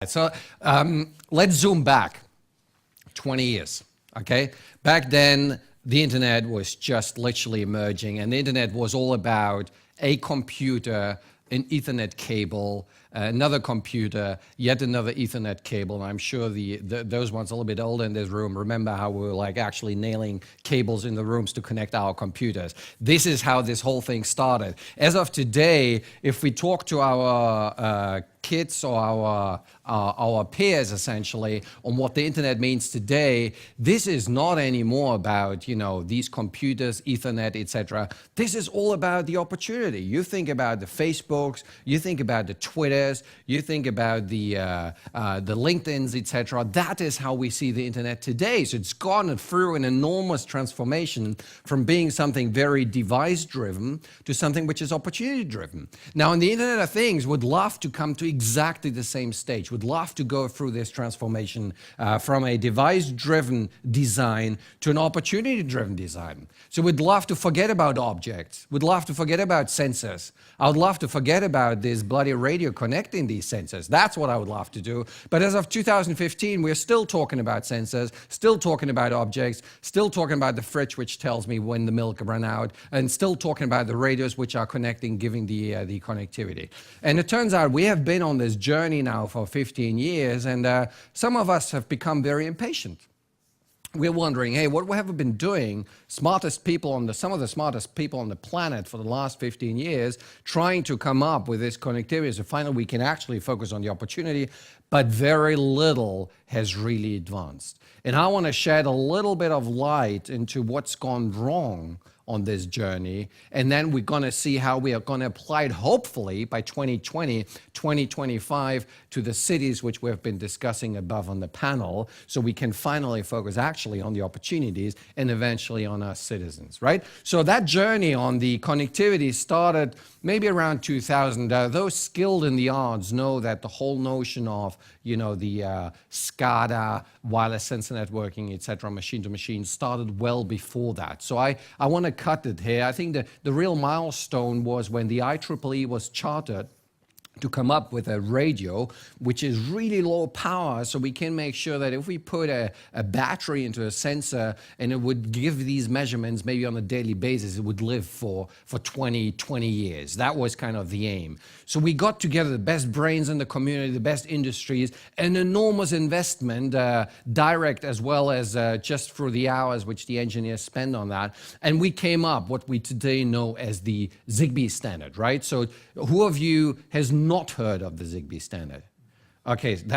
So let's zoom back 20 years, okay? Back then, the internet was just literally emerging, and the internet was all about a computer, an Ethernet cable, another computer, yet another Ethernet cable. And I'm sure those ones a little bit older in this room remember how we were like actually nailing cables in the rooms to connect our computers. This is how this whole thing started. As of today, if we talk to our kids or our peers essentially on what the internet means today, this is not anymore about, you know, these computers, Ethernet, etc. This is all about the opportunity. You think about the Facebooks, you think about the Twitters, you think about the LinkedIns, etc. That is how we see the internet today. So it's gone through an enormous transformation from being something very device-driven to something which is opportunity-driven. Now, in the Internet of Things, would love to come to exactly the same stage, would love to go through this transformation from a device-driven design to an opportunity-driven design. So we'd love to forget about objects, we'd love to forget about sensors. I would love to forget about this bloody radio connecting these sensors. That's what I would love to do. But as of 2015, we're still talking about sensors, still talking about objects, still talking about the fridge, which tells me when the milk ran out, and still talking about the radios, which are connecting, giving the connectivity. And it turns out we have been on this journey now for 15 years, and some of us have become very impatient. We're wondering, hey, what have we been doing? Some of the smartest people on the planet for the last 15 years, trying to come up with this connectivity so finally we can actually focus on the opportunity, but very little has really advanced. And I want to shed a little bit of light into what's gone wrong on this journey, and then we're going to see how we are going to apply it, hopefully, by 2020, 2025, to the cities which we've been discussing above on the panel, so we can finally focus actually on the opportunities and eventually on our citizens, right? So that journey on the connectivity started maybe around 2000. Those skilled in the arts know that the whole notion of, you know, the SCADA, wireless sensor networking, etc., machine-to-machine started well before that. So I want to cut it here. I think the real milestone was when the IEEE was chartered to come up with a radio which is really low power, so we can make sure that if we put a battery into a sensor and it would give these measurements maybe on a daily basis, it would live for 20 years. That was kind of the aim. So we got together the best brains in the community, the best industries, an enormous investment, direct as well as just through the hours which the engineers spend on that. And we came up what we today know as the Zigbee standard, right? So who of you has not heard of the Zigbee standard? Okay,